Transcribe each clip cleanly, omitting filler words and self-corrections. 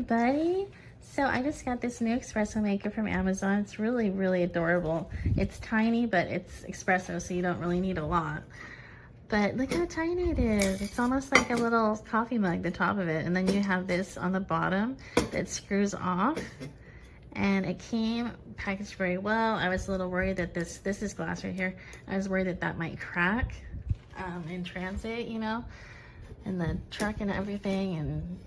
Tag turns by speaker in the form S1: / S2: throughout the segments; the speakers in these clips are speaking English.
S1: everybody. So I just got this new espresso maker from Amazon. It's really, really adorable. It's tiny, but it's espresso, so you don't really need a lot. But look how tiny it is. It's almost like a little coffee mug, the top of it. And then you have this on the bottom that screws off. And it came packaged very well. I was a little worried that this is glass right here. I was worried that that might crack in transit, you know, in the truck and everything, and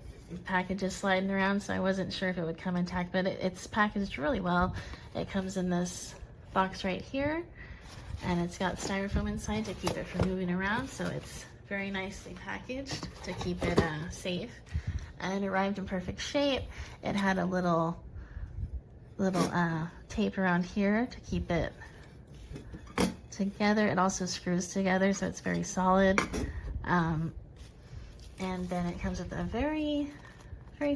S1: packages sliding around, so I wasn't sure if it would come intact, but it's packaged really well. It comes in this box right here, and it's got styrofoam inside to keep it from moving around, so it's very nicely packaged to keep it safe. And it arrived in perfect shape. It had a little tape around here to keep it together. It also screws together, so it's very solid. And then it comes with a very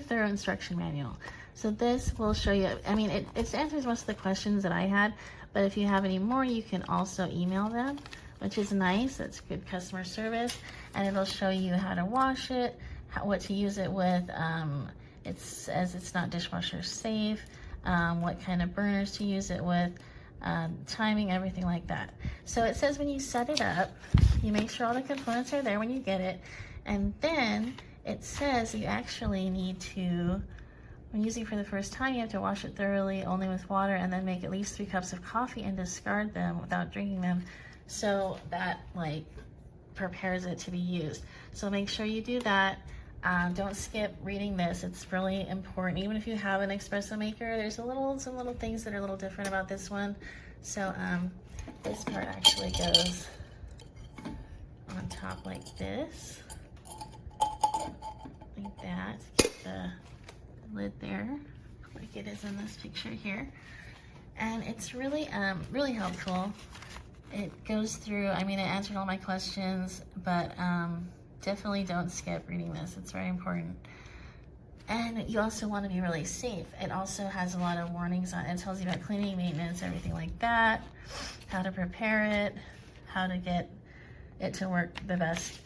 S1: thorough instruction manual. So this will show you, I mean, it answers most of the questions that I had, but if you have any more, you can also email them, which is nice. That's good customer service. And it'll show you how to wash it, what to use it with. It says it's not dishwasher safe, what kind of burners to use it with, timing, everything like that. So it says when you set it up, you make sure all the components are there when you get it. And then it says you actually need to, when using for the first time, you have to wash it thoroughly only with water, and then make at least 3 cups of coffee and discard them without drinking them. So that like prepares it to be used. So make sure you do that. Don't skip reading this. It's really important. Even if you have an espresso maker, there's some little things that are a little different about this one. So this part actually goes on top like this. Like that. Keep the lid there, like it is in this picture here. And it's really, really helpful. It goes through, I mean, it answered all my questions, but definitely don't skip reading this. It's very important. And you also want to be really safe. It also has a lot of warnings on it. It tells you about cleaning, maintenance, everything like that, how to prepare it, how to get it to work the best.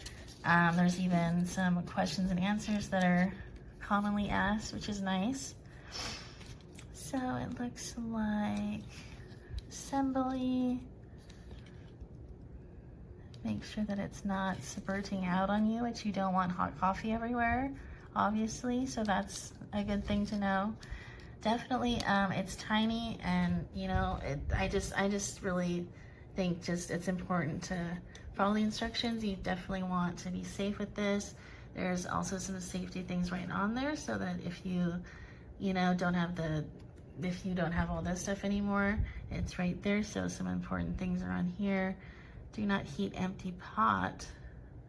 S1: There's even some questions and answers that are commonly asked, which is nice. So it looks like assembly. Make sure that it's not spurting out on you, which you don't want hot coffee everywhere, obviously. So that's a good thing to know. Definitely, it's tiny, and you know, I just really think it's important to follow the instructions. You definitely want to be safe with this. There's also some safety things right on there, so that if you don't have all this stuff anymore, it's right there. So some important things are on here. Do not heat empty pot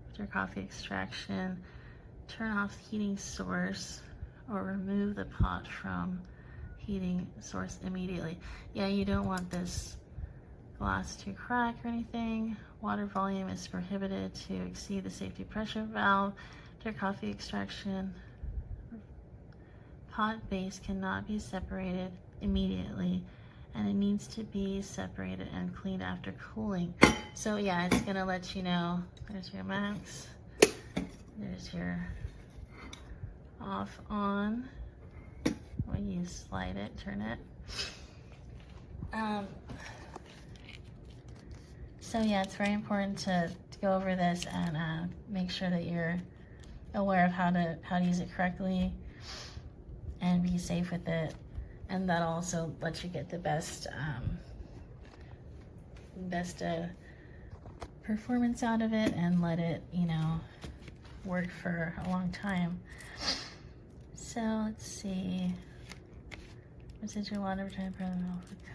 S1: after coffee extraction. Turn off heating source, or remove the pot from heating source immediately. Yeah, you don't want this glass to crack or anything. Water volume is prohibited to exceed the safety pressure valve after coffee extraction. Pot base cannot be separated immediately, and it needs to be separated and cleaned after cooling. So yeah, it's gonna let you know. There's your max. There's your off on. When you slide it, turn it. So yeah, it's very important to go over this and make sure that you're aware of how to use it correctly and be safe with it. And that also lets you get the best performance out of it, and let it, you know, work for a long time. So let's see. Residual water time for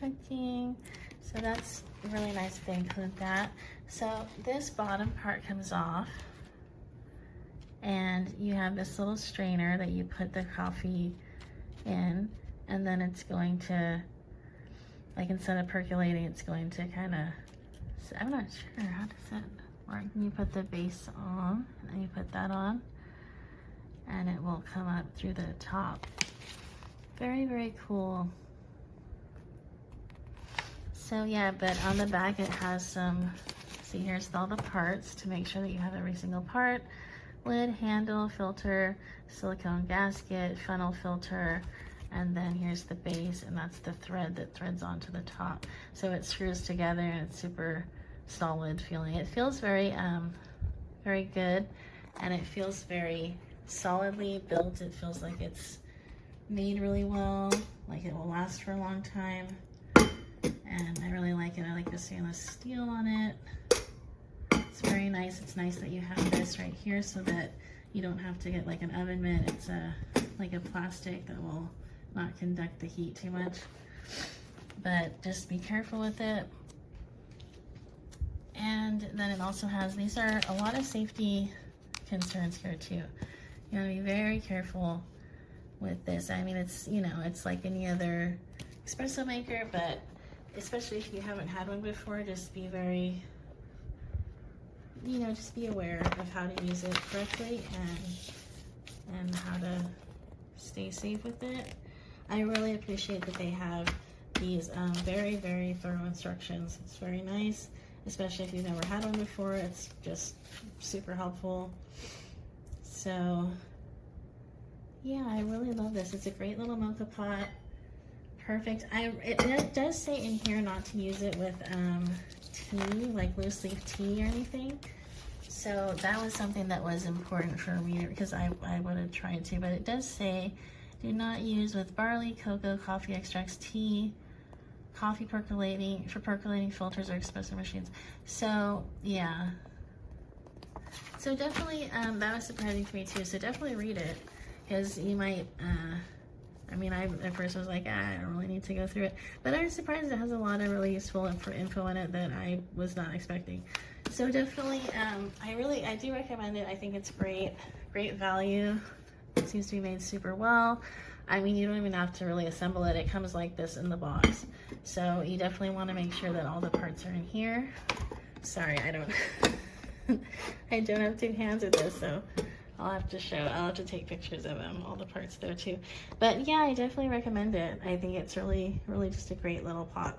S1: cooking. So that's really nice they include that. So this bottom part comes off, and you have this little strainer that you put the coffee in, and then it's going to, like, instead of percolating, it's going to kind of, I'm not sure, how does it work? You put the base on, and then you put that on, and it will come up through the top. Very, very cool. So yeah, but on the back it has some, see, here's all the parts to make sure that you have every single part. Lid, handle, filter, silicone gasket, funnel filter, and then here's the base, and that's the thread that threads onto the top. So it screws together and it's super solid feeling. It feels very, very good, and it feels very solidly built. It feels like it's made really well, like it will last for a long time. And I really like it. I like the stainless steel on it. It's very nice. It's nice that you have this right here so that you don't have to get like an oven mitt. It's like a plastic that will not conduct the heat too much. But just be careful with it. And then it also has, these are a lot of safety concerns here too. You want to be very careful with this. I mean, it's, you know, it's like any other espresso maker, but especially if you haven't had one before, just be very, you know, just be aware of how to use it correctly and how to stay safe with it. I really appreciate that they have these very, very thorough instructions. It's very nice, especially if you've never had one before. It's just super helpful. So yeah, I really love this. It's a great little mocha pot. Perfect. It does say in here not to use it with tea, like loose leaf tea or anything. So that was something that was important for me because I would have tried to, but it does say do not use with barley, cocoa, coffee extracts, tea, coffee percolating filters or espresso machines. So yeah. So definitely that was surprising to me too. So definitely read it, because you might I mean, I at first was like, I don't really need to go through it, but I was surprised it has a lot of really useful info in it that I was not expecting. So definitely, I do recommend it. I think it's great value. It seems to be made super well. I mean, you don't even have to really assemble it. It comes like this in the box. So you definitely want to make sure that all the parts are in here. Sorry, I don't have two hands with this, so I'll have to take pictures of them, all the parts there too. But yeah, I definitely recommend it. I think it's really, really just a great little pot.